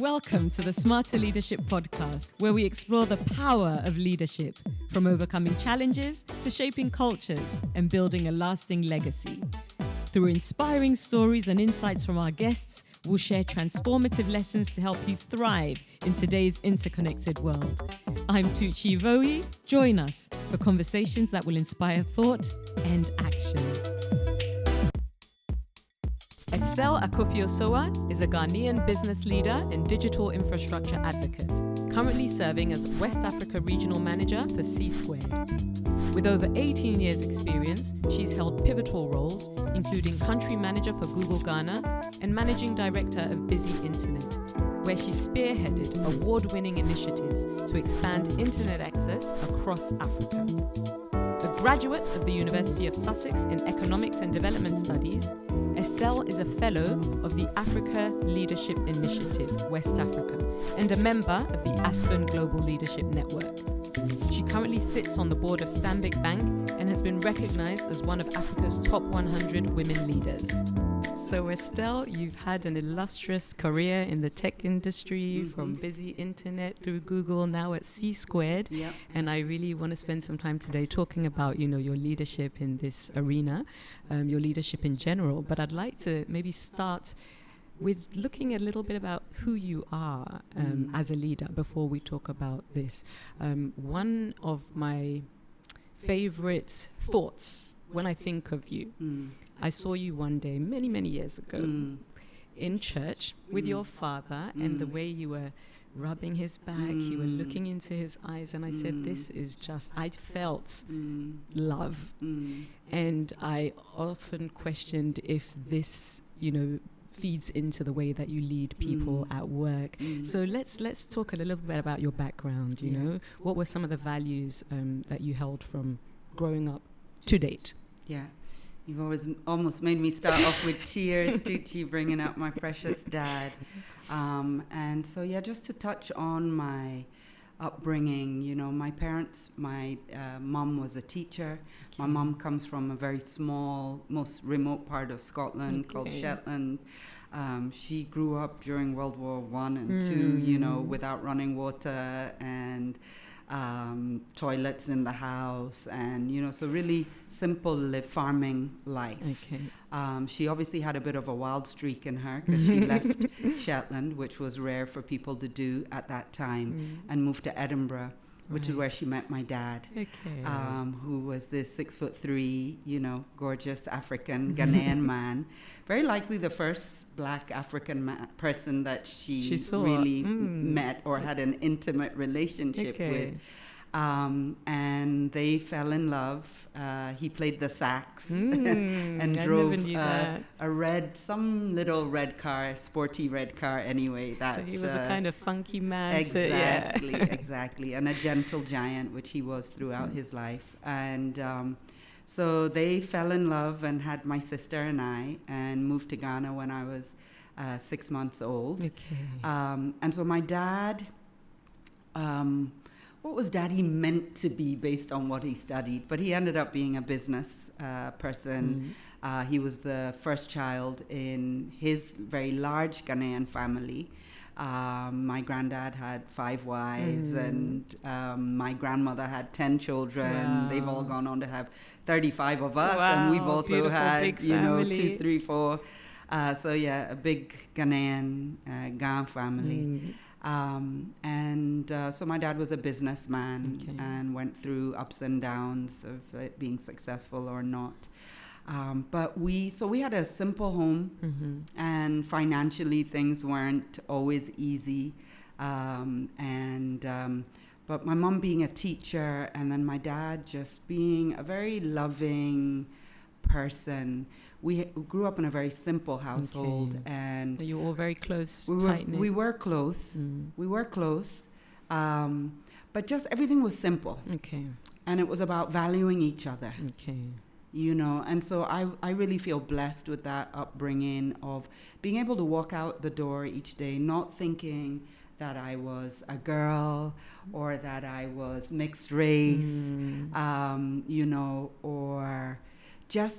Welcome to the Smarter Leadership Podcast, where we explore the power of leadership, from overcoming challenges to shaping cultures and building a lasting legacy. Through inspiring stories and insights from our guests, we'll share transformative lessons to help you thrive in today's interconnected world. I'm Tuchi Voe. Join us for conversations that will inspire thought and action. Estelle Akofio-Sowah is a Ghanaian business leader and digital infrastructure advocate, currently serving as West Africa Regional Manager for CSquared. With over 18 years' experience, she's held pivotal roles, including Country Manager for Google Ghana and Managing Director of Busy Internet, where she spearheaded award-winning initiatives to expand internet access across Africa. A graduate of the University of Sussex in Economics and Development Studies, Estelle is a fellow of the Africa Leadership Initiative, West Africa, and a member of the Aspen Global Leadership Network. She currently sits on the board of Stanbic Bank and has been recognized as one of Africa's top 100 women leaders. So Estelle, you've had an illustrious career in the tech industry, from Busy Internet through Google, now at CSquared. Yep. And I really want to spend some time today talking about, your leadership in this arena, your leadership in general. But I'd like to maybe start with looking a little bit about who you are as a leader before we talk about this. One of my favorite thoughts when I think of you, I saw you one day many, many years ago in church with your father, and the way you were rubbing his back, you were looking into his eyes, and I said, this is just, I felt love. And I often questioned if this, feeds into the way that you lead people at work. So let's talk a little bit about your background, you know. What were some of the values that you held from growing up to date? Yeah. You've almost made me start off with tears, Tucci, bringing up my precious dad. And so, just to touch on my upbringing, my parents, my mom was a teacher. My mom comes from a very small, most remote part of Scotland called Shetland. She grew up during World War I and II, without running water and toilets in the house, and so really simple farming life. She obviously had a bit of a wild streak in her because she left Shetland, which was rare for people to do at that time, and moved to Edinburgh, which is where she met my dad, who was this 6'3", gorgeous African Ghanaian man, very likely the first black African person that she really met or had an intimate relationship with. And they fell in love. He played the sax and drove some little red car, sporty red car anyway. So he was a kind of funky man. Exactly. And a gentle giant, which he was throughout his life. And so they fell in love and had my sister and I, and moved to Ghana when I was 6 months old. And so my dad... what was Daddy meant to be based on what he studied? But he ended up being a business person. He was the first child in his very large Ghanaian family. My granddad had 5 wives, and my grandmother had 10 children. Wow. They've all gone on to have 35 of us, and we've also had, 2, 3, 4. So a big Ghanaian Ghan family. So my dad was a businessman and went through ups and downs of it being successful or not. But we had a simple home, and financially things weren't always easy. But my mom being a teacher, and then my dad just being a very loving person. We grew up in a very simple household, and you were all very close, tight-knit. We were close. We were close, but just everything was simple. And it was about valuing each other. And so I really feel blessed with that upbringing of being able to walk out the door each day, not thinking that I was a girl or that I was mixed race, or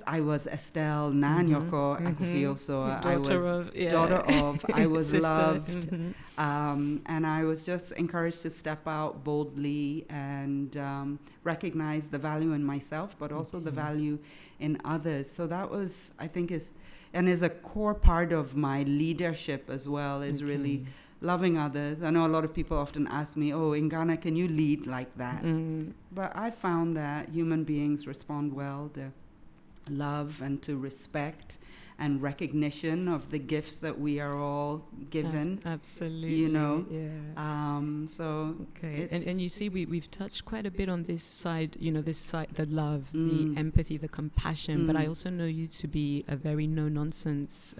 I was Estelle Nanyoko Akofio-Sowah. I was daughter of, I was sister. loved. And I was just encouraged to step out boldly and recognize the value in myself, but also the value in others. So that was, I think, is a core part of my leadership as well, is really loving others. I know a lot of people often ask me, oh, in Ghana, can you lead like that? But I found that human beings respond well to love and to respect and recognition of the gifts that we are all given. Absolutely. You know? Yeah. So okay. And you see, we've touched quite a bit on this side, the love, the empathy, the compassion, but I also know you to be a very no-nonsense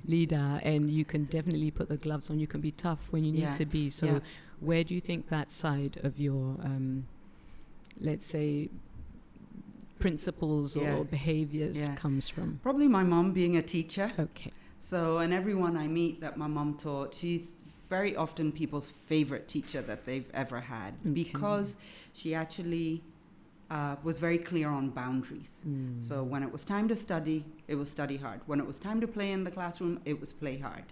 leader, and you can definitely put the gloves on. You can be tough when you need to be. So where do you think that side of your, let's say, principles or behaviors comes from? Probably my mom being a teacher. Okay. So, and everyone I meet that my mom taught, she's very often people's favorite teacher that they've ever had, because she actually was very clear on boundaries. So when it was time to study, it was study hard. When it was time to play in the classroom, it was play hard.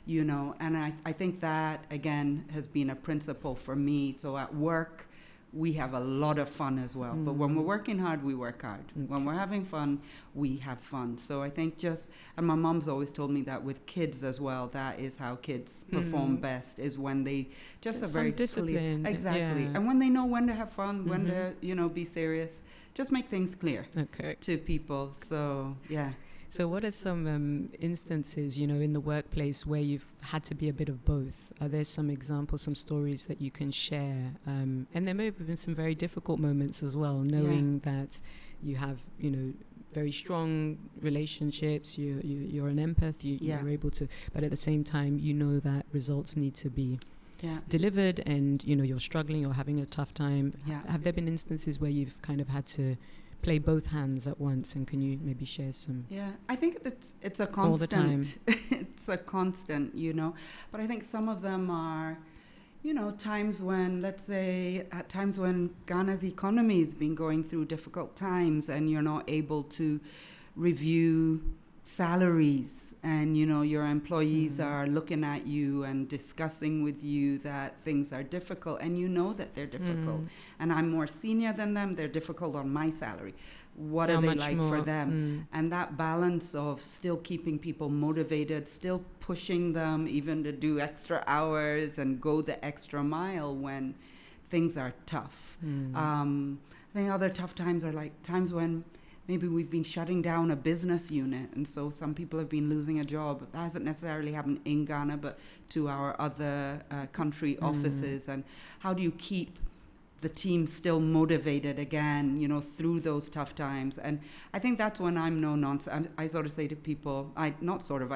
And I think that, again, has been a principle for me. So at work, we have a lot of fun as well. But when we're working hard, we work hard. When we're having fun, we have fun. So I think and my mom's always told me that with kids as well, that is how kids perform best, is when they just are very disciplined. Exactly. And when they know when to have fun, when to, be serious, just make things clear to people. So, yeah. So what are some instances, in the workplace where you've had to be a bit of both? Are there some examples, some stories that you can share? And there may have been some very difficult moments as well, knowing that you have, very strong relationships, you're an empath, you're able to, but at the same time, that results need to be delivered, and, you're struggling or having a tough time. Have there been instances where you've kind of had to play both hands at once, and can you maybe share some? I think it's a constant. All the time. It's a constant, but I think some of them are, times when, let's say, at times when Ghana's economy has been going through difficult times and you're not able to review salaries, and your employees are looking at you and discussing with you that things are difficult, and that they're difficult, and I'm more senior than them, they're difficult on my salary. What are they like for them? And that balance of still keeping people motivated, still pushing them even to do extra hours and go the extra mile when things are tough. I think other tough times are like times when maybe we've been shutting down a business unit, and so some people have been losing a job. That hasn't necessarily happened in Ghana, but to our other country offices. And how do you keep the team still motivated again, through those tough times? And I think that's when I'm no nonsense. I sort of say to people, I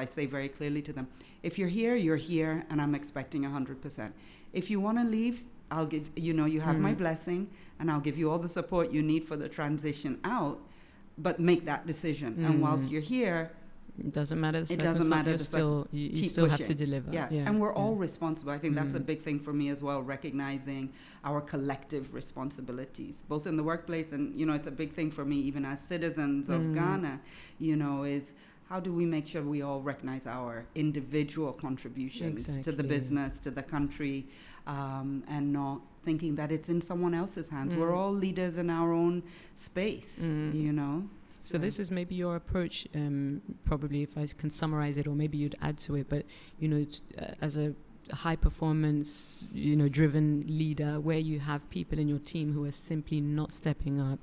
say very clearly to them, if you're here, you're here, and I'm expecting 100%. If you want to leave, I'll give, you have my blessing, and I'll give you all the support you need for the transition out. But make that decision, and whilst you're here, it doesn't matter. It doesn't matter. You still have to deliver. And we're all responsible. I think that's a big thing for me as well, recognizing our collective responsibilities, both in the workplace and it's a big thing for me even as citizens of Ghana. Is how do we make sure we all recognize our individual contributions to the business, to the country, and not thinking that it's in someone else's hands. We're all leaders in our own space, So this is maybe your approach, probably, if I can summarize it, or maybe you'd add to it, but, as a high performance, driven leader, where you have people in your team who are simply not stepping up,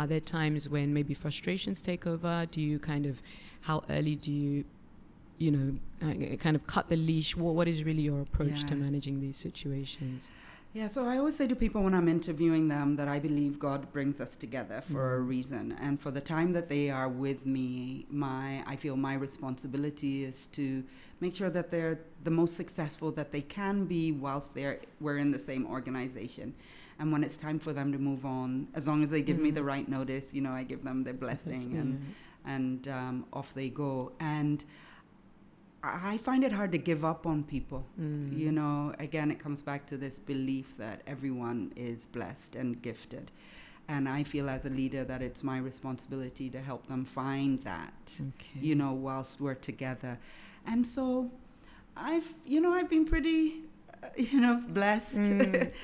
are there times when maybe frustrations take over? Do you how early do you, kind of cut the leash? What is really your approach to managing these situations? Yeah, so I always say to people when I'm interviewing them that I believe God brings us together for a reason. And for the time that they are with me, I feel my responsibility is to make sure that they're the most successful that they can be whilst we're in the same organization. And when it's time for them to move on, as long as they give me the right notice, I give them their blessing and off they go. And I find it hard to give up on people. Again, it comes back to this belief that everyone is blessed and gifted. And I feel as a leader that it's my responsibility to help them find that, you know, whilst we're together. And so I've been pretty, blessed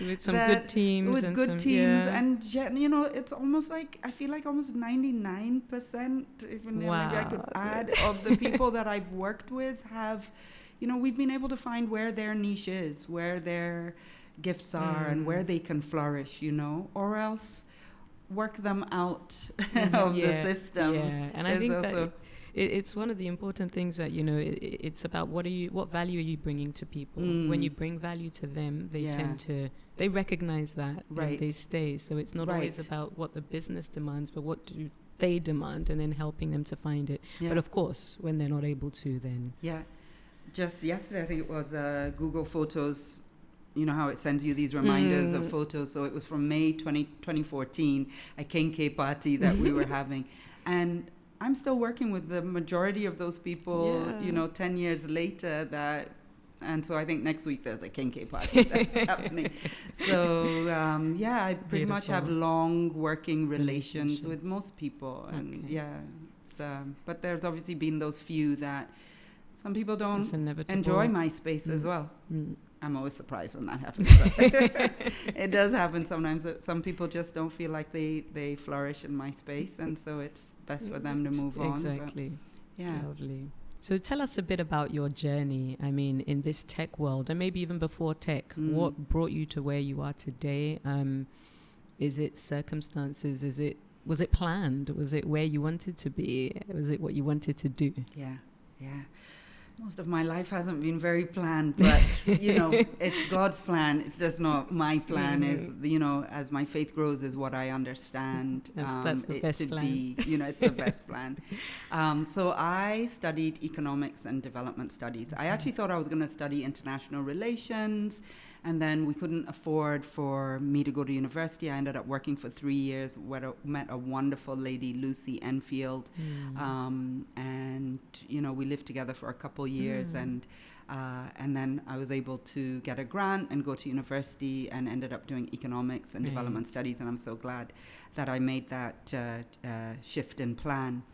with some good teams. With good teams. Yeah. And, it's almost like, I feel like almost 99%, even maybe I could add, of the people that I've worked with have, we've been able to find where their niche is, where their gifts are, and where they can flourish, or else work them out of the system. Yeah, and I think that it's one of the important things that, it's about what value are you bringing to people? When you bring value to them, they they recognize that and they stay. So it's not always about what the business demands, but what do they demand, and then helping them to find it. Yeah. But of course, when they're not able to, then... Yeah. Just yesterday, I think it was Google Photos. You know how it sends you these reminders of photos. So it was from May 2014, a Kenke party that we were having. And I'm still working with the majority of those people, 10 years later. And so I think next week there's a Kenke party that's happening. So, I pretty much have long working relations with most people. And but there's obviously been those few that some people don't enjoy my space as well. I'm always surprised when that happens. But it does happen sometimes that some people just don't feel like they flourish in my space, and so it's best for them to move on. Exactly. Lovely. So tell us a bit about your journey. I mean, in this tech world, and maybe even before tech, what brought you to where you are today? Is it circumstances? Was it planned? Was it where you wanted to be? Was it what you wanted to do? Yeah. Most of my life hasn't been very planned, but, it's God's plan. It's just not my plan. Is, as my faith grows, is what I understand. That's the best plan. It's the best plan. So I studied economics and development studies. I actually thought I was going to study international relations, and then we couldn't afford for me to go to university. I ended up working for 3 years, where I met a wonderful lady, Lucy Enfield, and we lived together for a couple years, and then I was able to get a grant and go to university, and ended up doing economics and development studies, and I'm so glad that I made that shift in plan.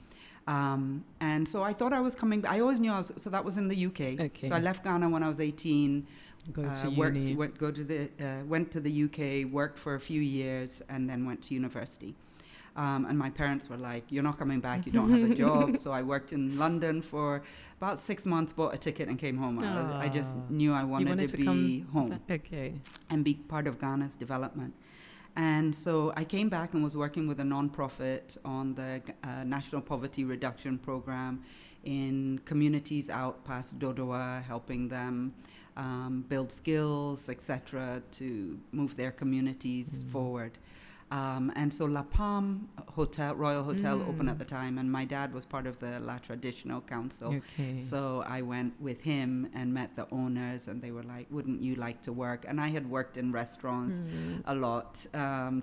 And so I thought I was coming. I always knew so that was in the UK. Okay. So I left Ghana when I was 18. Went to the UK, worked for a few years, and then went to university. And my parents were like, "You're not coming back. You don't have a job." So I worked in London for about 6 months, bought a ticket, and came home. I just knew I wanted to be home, and be part of Ghana's development. And so I came back and was working with a nonprofit on the National Poverty Reduction Program in communities out past Dodowa, helping them build skills, etc., to move their communities forward. And so La Palme Royal Hotel opened at the time, and my dad was part of the La Traditional Council. Okay. So I went with him and met the owners, and they were like, "Wouldn't you like to work?" And I had worked in restaurants a lot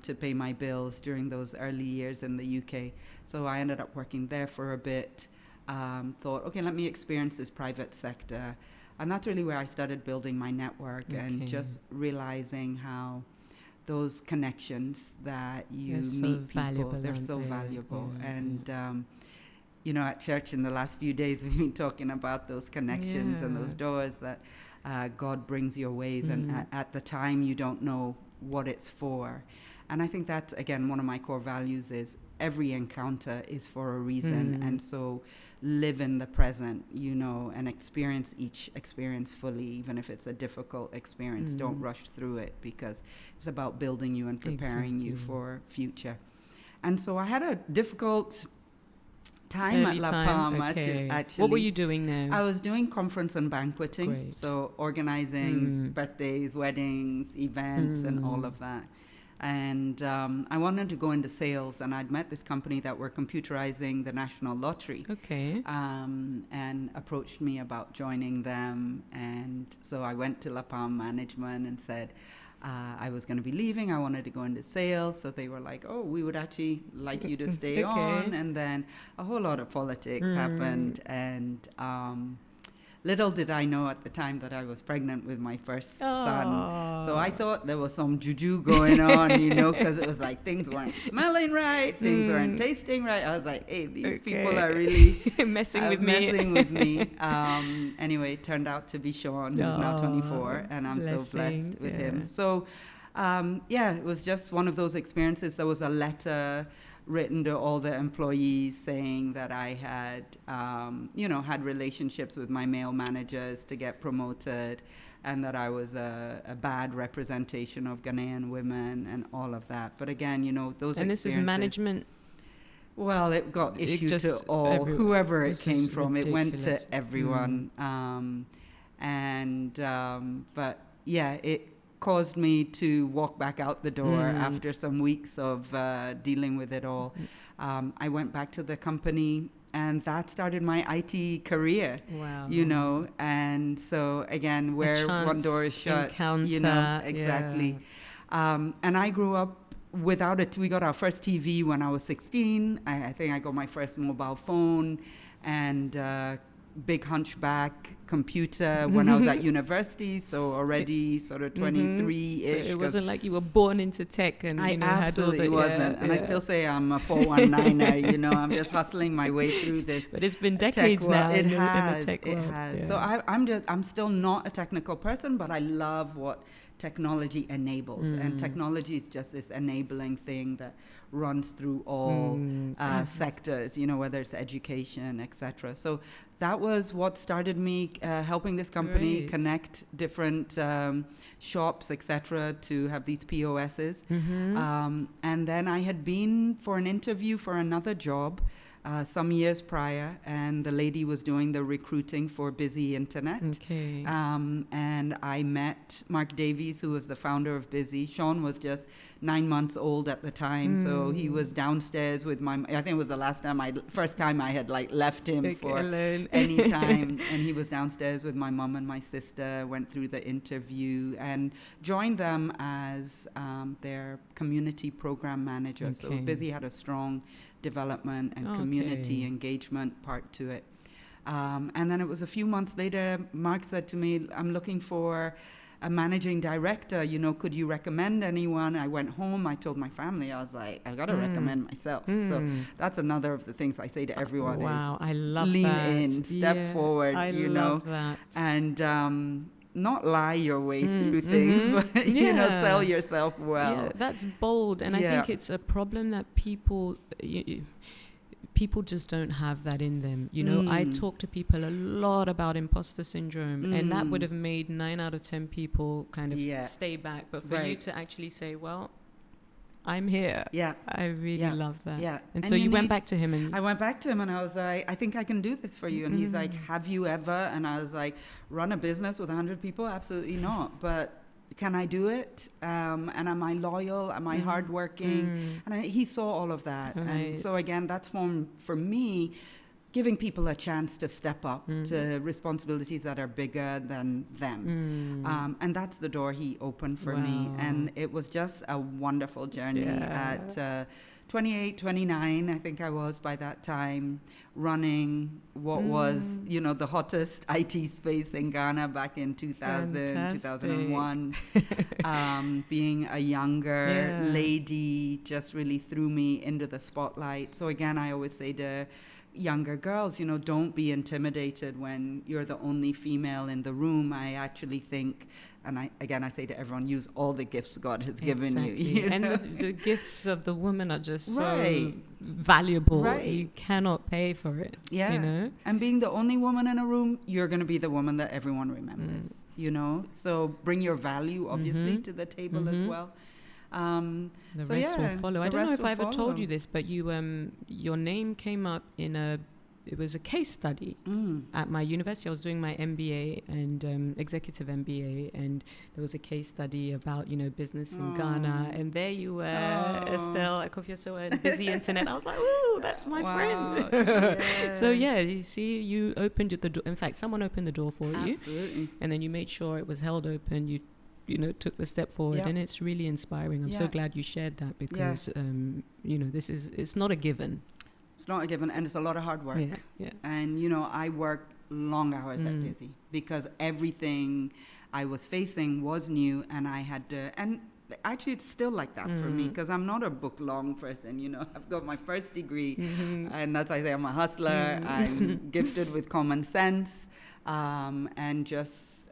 to pay my bills during those early years in the UK. So I ended up working there for a bit. Thought, okay, let me experience this private sector. And that's really where I started building my network and just realizing how those connections that you meet people, they're so valuable. Yeah. And, at church in the last few days, we've been talking about those connections and those doors that God brings your ways. And at the time, you don't know what it's for. And I think that's, again, one of my core values is every encounter is for a reason. And so live in the present, and experience each experience fully, even if it's a difficult experience. Don't rush through it, because it's about building you and preparing you for future. And so I had a difficult time at La Palme, actually. What were you doing there? I was doing conference and banqueting. Great. So organizing birthdays, weddings, events, and all of that. And I wanted to go into sales, and I'd met this company that were computerizing the National Lottery. Okay. And approached me about joining them. And so I went to La Palme management and said I was going to be leaving. I wanted to go into sales. So they were like, "Oh, we would actually like you to stay on." And then a whole lot of politics happened. And little did I know at the time that I was pregnant with my first son. So I thought there was some juju going on, you know, because it was like things weren't smelling right, things weren't tasting right. I was like, hey, these people are really messing with me. Anyway, it turned out to be Sean, who's now 24, and I'm so blessed with him. So, it was just one of those experiences. There was a letter written to all the employees saying that I had, had relationships with my male managers to get promoted, and that I was a bad representation of Ghanaian women and all of that. But again, you know, those and experiences. This is management. Well, it got issued to all, whoever it came from. Ridiculous. It went to everyone. But yeah, it caused me to walk back out the door after some weeks of dealing with it all. I went back to the company, and that started my IT career. Wow. You know, and so again, where one door is shut, you know, exactly. And I grew up without it. We got our first TV when I was 16. I think I got my first mobile phone and big hunchback computer when I was at university, so already sort of 23-ish. So it wasn't like you were born into tech and I absolutely had all the, wasn't. And I still say I'm a 419er, you know, I'm just hustling my way through this. But it's been decades now It in has, the tech world. It has. Yeah. So I'm still not a technical person, but I love what technology enables. And technology is just this enabling thing that runs through all sectors, you know, whether it's education, etc. So that was what started me helping this company connect different shops, etc., to have these POSs. And then I had been for an interview for another job some years prior, and the lady was doing the recruiting for Busy Internet. Okay. And I met Mark Davies, who was the founder of Busy. Sean was just 9 months old at the time, so he was downstairs with I think it was the first time I had like left him for any time, and he was downstairs with my mum and my sister, went through the interview and joined them as their community program manager. Okay. So Busy had a strong development and community engagement part to it. And then it was a few months later, Mark said to me, I'm looking for a managing director, you know, could you recommend anyone? I went home, I told my family, I was like, I've got to recommend myself. So that's another of the things I say to everyone I love lean that. in, step forward, you know, and not lie your way through things, but, you know, sell yourself well. Yeah, that's bold. And I think it's a problem that people just don't have that in them. You know, I talk to people a lot about imposter syndrome, and that would have made 9 out of 10 people kind of stay back. But for you to actually say, well, I'm here. Yeah. I really love that. Yeah. And so you went back to him and... I went back to him and I was like, I think I can do this for you. And he's like, have you ever? And I was like, run a business with 100 people? Absolutely not. But can I do it? And am I loyal? Am I hardworking? And he saw all of that. Right. And so again, that's for me, giving people a chance to step up to responsibilities that are bigger than them. And that's the door he opened for me. And it was just a wonderful journey at 28, 29, I think I was by that time, running what was, you know, the hottest IT space in Ghana back in 2000, 2001. Being a younger lady just really threw me into the spotlight. So again, I always say to younger girls, you know, don't be intimidated when you're the only female in the room. I actually think, and I say to everyone, use all the gifts God has given you. You and know? the gifts of the woman are just so valuable. You cannot pay for it. Yeah. You know? And being the only woman in a room, you're going to be the woman that everyone remembers, you know? So bring your value, obviously, to the table as well. The rest will follow. I don't know if I ever told you this, but your name came up in it was a case study at my university. I was doing my MBA and executive MBA, and there was a case study about, you know, business in Ghana, and there you were, Estelle Akofio-Sowah, and Busy Internet. I was like, ooh, that's my friend. So you see, you opened the door. In fact, someone opened the door for you. Absolutely. And then you made sure it was held open. You know, took the step forward, and it's really inspiring. I'm so glad you shared that because, you know, it's not a given. It's not a given, and it's a lot of hard work. And, you know, I work long hours at Busy because everything I was facing was new, and I had to, and actually it's still like that for me because I'm not a book long person. You know, I've got my first degree, and that's why I say I'm a hustler. I'm gifted with common sense, and just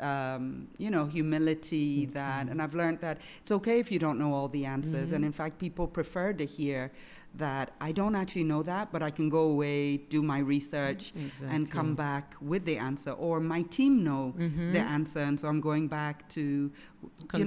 humility. That, and I've learned that it's okay if you don't know all the answers, and in fact people prefer to hear that I don't actually know that, but I can go away, do my research, and come back with the answer, or my team know the answer, and so I'm going back to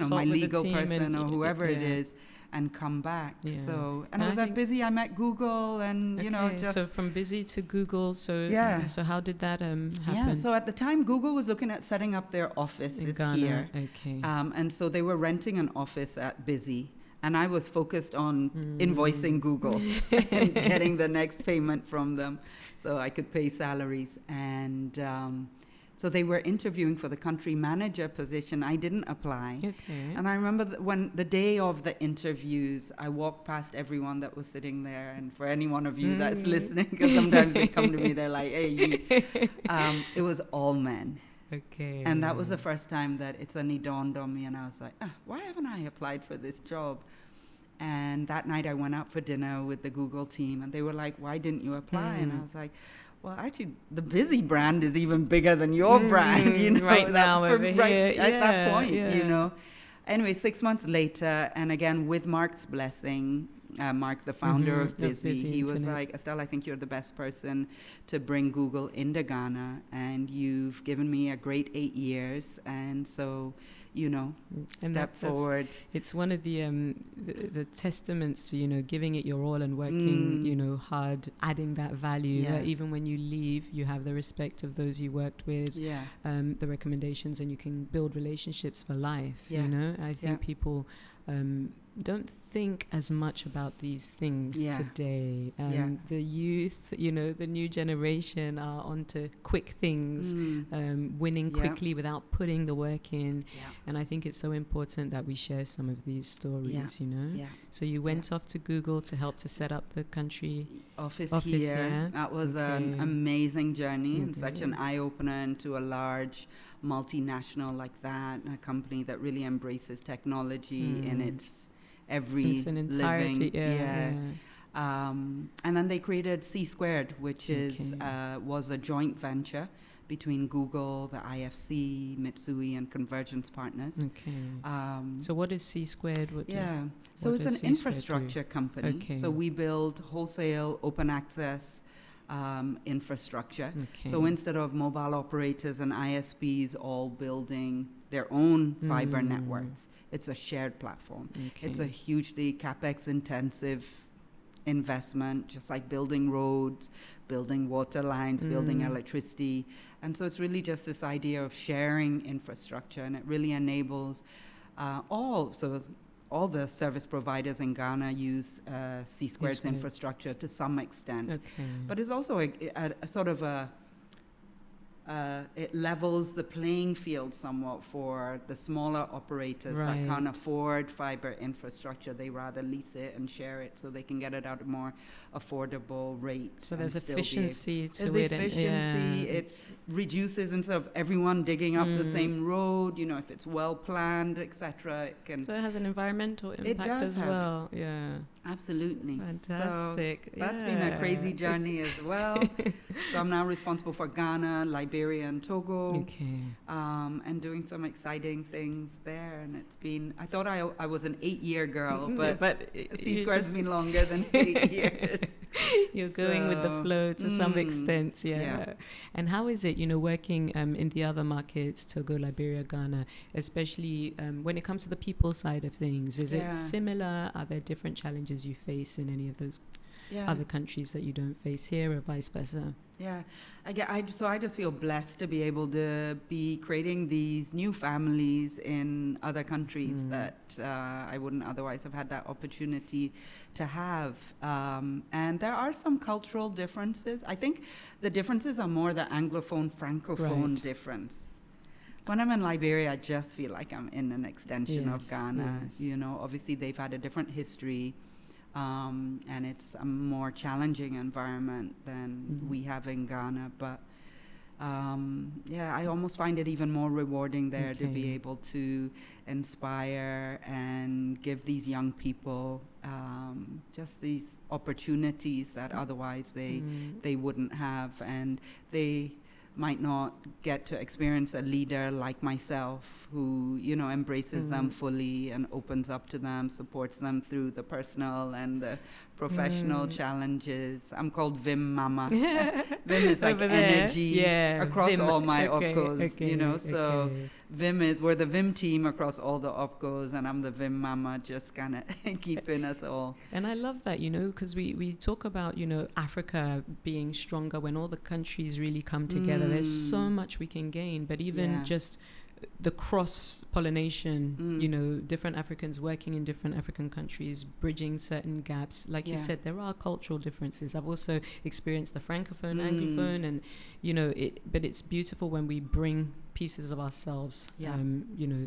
my legal person or whoever it is, and come back. So, and I was at Busy, I met Google, and just so from Busy to Google. So so how did that happen? Yeah, so at the time Google was looking at setting up their offices in Ghana. here, Okay. And so they were renting an office at Busy. And I was focused on invoicing Google and getting the next payment from them so I could pay salaries. And so they were interviewing for the country manager position. I didn't apply. Okay. And I remember when the day of the interviews, I walked past everyone that was sitting there. And for any one of you that's listening, because sometimes they come to me, they're like, hey, you. It was all men. Okay. And that was the first time that it suddenly dawned on me, and I was like, why haven't I applied for this job? And that night I went out for dinner with the Google team, and they were like, why didn't you apply? And I was like, well, actually, the Busy brand is even bigger than your brand, right now over here. At that point, Anyway, 6 months later, and again, with Mark's blessing, Mark, the founder of Busy, he was like, Estelle, I think you're the best person to bring Google into Ghana, and you've given me a great 8 years, and so, and step forward. It's one of the testaments to, giving it your all and working, hard, adding that value. Even when you leave, you have the respect of those you worked with, the recommendations, and you can build relationships for life, I think people don't think as much about these things today. The youth, the new generation are onto quick things, winning quickly without putting the work in. And I think it's so important that we share some of these stories, So you went off to Google to help to set up the country office here. That was an amazing journey and such an eye-opener into a large multinational like that, a company that really embraces technology in its every entirety, living. And then they created CSquared, which was a joint venture between Google, the IFC, Mitsui, and Convergence Partners. So what is CSquared? So it's an infrastructure company. So we build wholesale open access infrastructure. So instead of mobile operators and ISPs all building their own fiber networks, it's a shared platform. It's a hugely capex intensive investment, just like building roads, building water lines, building electricity. And so it's really just this idea of sharing infrastructure, and it really enables all the service providers in Ghana use CSquared's infrastructure to some extent. But it's also a sort of it levels the playing field somewhat for the smaller operators that can't afford fiber infrastructure. They rather lease it and share it so they can get it at a more affordable rate. So there's efficiency to it. There's efficiency. It reduces, instead of everyone digging up the same road, if it's well planned, etc. So it has an environmental impact as well. Absolutely. Fantastic. So that's been a crazy journey as well. So I'm now responsible for Ghana, Liberia, and Togo, and doing some exciting things there. And it's been, I thought I was an 8-year girl, but CSquared's been longer than 8 years. You're going with the flow to some extent, And how is it, working in the other markets, Togo, Liberia, Ghana, especially when it comes to the people side of things? Is it similar? Are there different challenges you face in any of those other countries that you don't face here, or vice versa? I just feel blessed to be able to be creating these new families in other countries that I wouldn't otherwise have had that opportunity to have. And there are some cultural differences. I think the differences are more the Anglophone, Francophone difference. When I'm in Liberia, I just feel like I'm in an extension of Ghana. Obviously they've had a different history. And it's a more challenging environment than we have in Ghana. But I almost find it even more rewarding there to be able to inspire and give these young people just these opportunities that otherwise they wouldn't have, and they might not get to experience a leader like myself who, you know, embraces them fully and opens up to them, supports them through the personal and the professional challenges. I'm called Vim Mama. Vim is like energy across Vim, all my opcos, you know. So Vim is, we're the Vim team across all the opcos, and I'm the Vim Mama, just kind of keeping us all. And I love that, you know, because we talk about, you know, Africa being stronger when all the countries really come together. There's so much we can gain, but even just the cross-pollination, you know, different Africans working in different African countries, bridging certain gaps. Like you said, there are cultural differences. I've also experienced the Francophone, Anglophone, and, you know, but it's beautiful when we bring pieces of ourselves, you know,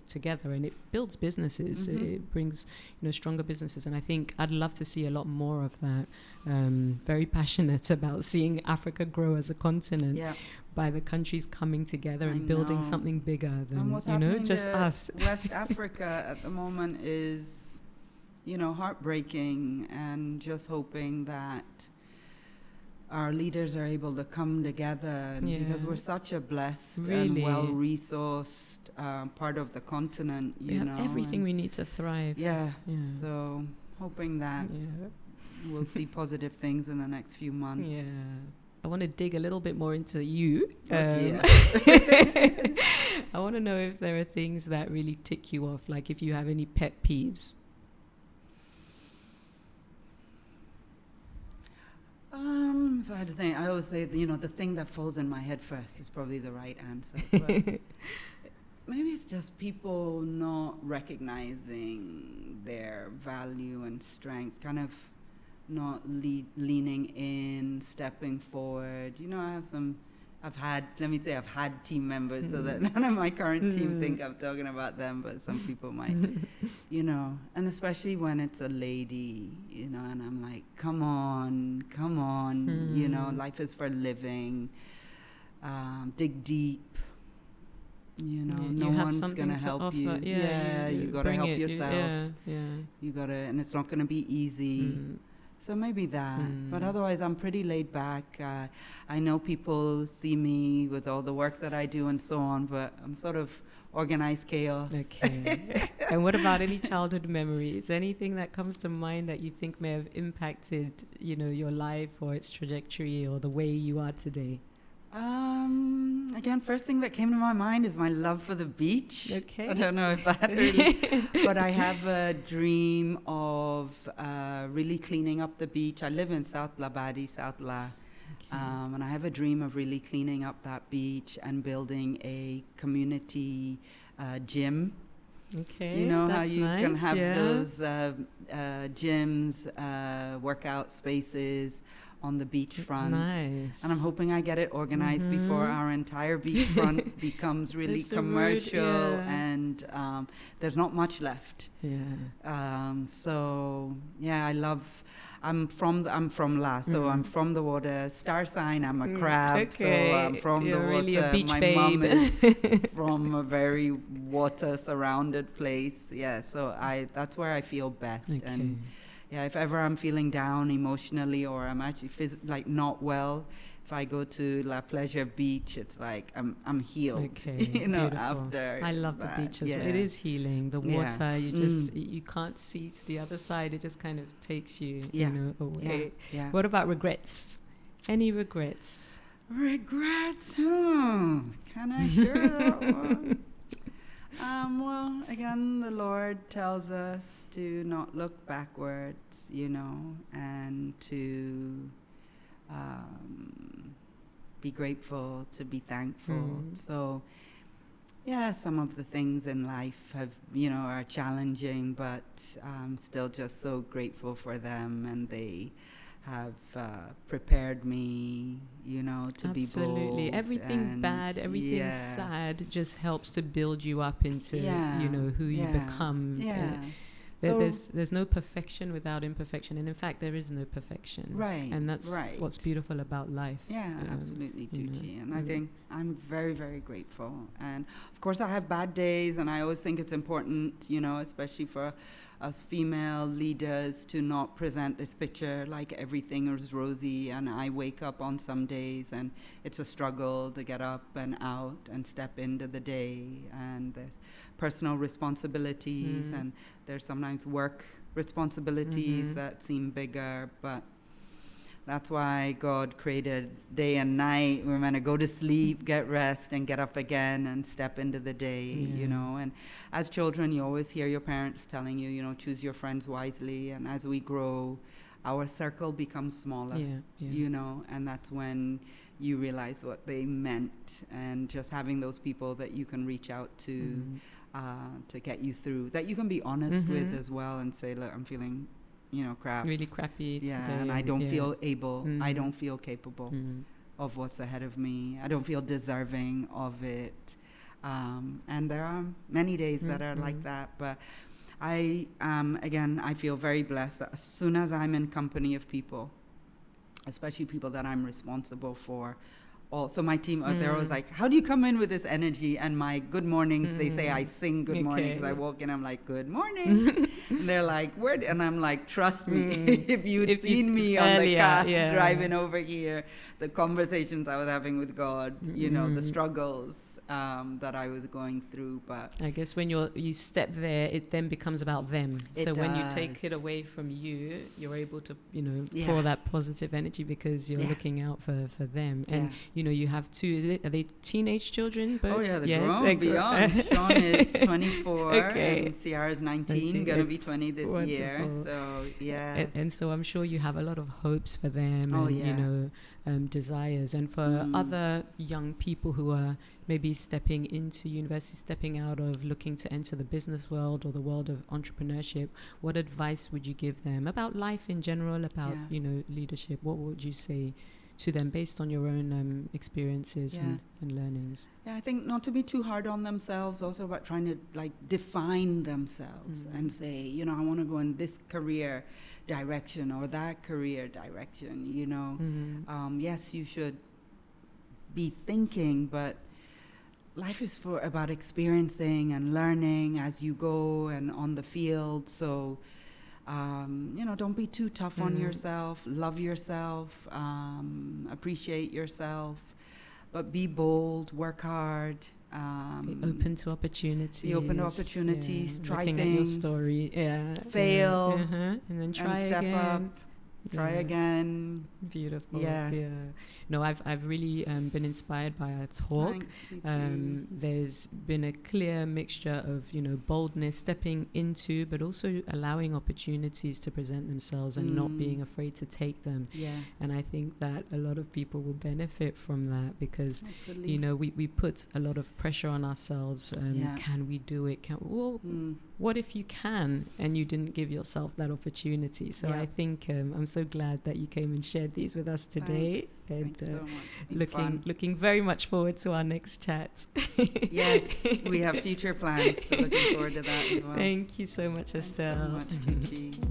together, and it builds businesses. It brings, you know, stronger businesses, and I think I'd love to see a lot more of that. Very passionate about seeing Africa grow as a continent by the countries coming together and building something bigger than, you know, just us. West Africa at the moment is, you know, heartbreaking, and just hoping that our leaders are able to come together, because we're such a blessed and well-resourced part of the continent, you know. Everything we need to thrive. So hoping that we'll see positive things in the next few months. I want to dig a little bit more into you. I want to know if there are things that really tick you off, like if you have any pet peeves. So I had to think. I always say, you know, the thing that falls in my head first is probably the right answer. But maybe it's just people not recognizing their value and strengths, kind of not leaning in, stepping forward. You know, I've had team members, so that none of my current team think I'm talking about them, but some people might, you know, and especially when it's a lady, you know, and I'm like, come on, you know, life is for living, dig deep, you know, no one's going to help you. You got to help yourself. You got to, and it's not going to be easy. So maybe that, but otherwise I'm pretty laid back. I know people see me with all the work that I do and so on, but I'm sort of organized chaos. Okay. And what about any childhood memories? Anything that comes to mind that you think may have impacted, you know, your life or its trajectory or the way you are today? Again, first thing that came to my mind is my love for the beach. Okay. I don't know if that really, but I have a dream of really cleaning up the beach. I live in South Labadi, South La, and I have a dream of really cleaning up that beach and building a community gym. Okay, you know how that's you nice, can have those gyms, workout spaces on the beachfront. Nice. And I'm hoping I get it organized before our entire beachfront becomes really commercial, and there's not much left. So yeah, I'm from La, so I'm from the water. Star sign, I'm a crab, so I'm from the water. Really a beach My babe. mom is from a very water-surrounded place. Yeah, so that's where I feel best. And yeah, if ever I'm feeling down emotionally or I'm actually not well, if I go to La Pleasure Beach, it's like I'm healed. You know, beautiful. after I love that. the beach as well. It is healing. The water, you can't see to the other side. It just kind of takes you, you know, away. What about regrets? Any regrets? Regrets? Can I share that one? Well, again, the Lord tells us to not look backwards, you know, and to be grateful, to be thankful. So, yeah, some of the things in life are challenging, but I'm still just so grateful for them, and they have prepared me, you know, to be bold. Absolutely. Everything bad, everything sad just helps to build you up into, you know, who you become. So there's no perfection without imperfection, and in fact there is no perfection, right, and that's right. what's beautiful about life. Yeah, absolutely, you know, Tucci. And I think I'm very, very grateful. And of course, I have bad days, and I always think it's important, you know, especially for us female leaders, to not present this picture like everything is rosy. And I wake up on some days, and it's a struggle to get up and out and step into the day. And there's personal responsibilities, and there's sometimes work responsibilities that seem bigger, but that's why God created day and night. We're meant to go to sleep, get rest, and get up again and step into the day, you know. And as children, you always hear your parents telling you, you know, choose your friends wisely. And as we grow, our circle becomes smaller, you know, and that's when you realize what they meant. And just having those people that you can reach out to get you through, that you can be honest with as well and say, look, I'm feeling, you know, really crappy today, and I don't feel able, I don't feel capable of what's ahead of me, I don't feel deserving of it, and there are many days that are like that, but again, I feel very blessed that as soon as I'm in company of people, especially people that I'm responsible for, also my team, they're always like, how do you come in with this energy? And my good mornings, they say I sing good morning, because I walk in, I'm like, good morning. And they're like, where? And I'm like, trust me, if you'd seen me on the car driving over here, the conversations I was having with God, you know, the struggles that I was going through. But I guess when you step there, it then becomes about them. So when you take it away from you, you're able to, you know, pour that positive energy, because you're looking out for them. And you know, you have two, are they teenage children both? Oh yeah, they're grown beyond. Sean is 24 and Ciara is 19, gonna be 20 this year. So yeah. And so I'm sure you have a lot of hopes for them, and you know, desires. And for other young people who are maybe stepping into university, stepping out of looking to enter the business world or the world of entrepreneurship, what advice would you give them about life in general, about you know, leadership? What would you say to them based on your own experiences and learnings? Yeah, I think not to be too hard on themselves, also about trying to like define themselves and say, you know, I want to go in this career direction or that career direction, you know. Yes, you should be thinking, but life is about experiencing and learning as you go and on the field. So you know, don't be too tough on yourself. Love yourself. Appreciate yourself. But be bold. Work hard. Be open to opportunities. Be open to opportunities. Try looking things. At your story. Fail. And then try and step again. up. Try again. Beautiful. Yeah. No, I've really been inspired by our talk. Thanks, there's been a clear mixture of, you know, boldness, stepping into, but also allowing opportunities to present themselves and not being afraid to take them. And I think that a lot of people will benefit from that, because you know, we put a lot of pressure on ourselves. Can we do it? What if you can and you didn't give yourself that opportunity? So I think I'm so glad that you came and shared these with us today. Thanks so much. Looking very much forward to our next chat. Yes, we have future plans, so looking forward to that as well. Thank you so much, Estelle. Thanks so much, Tucci.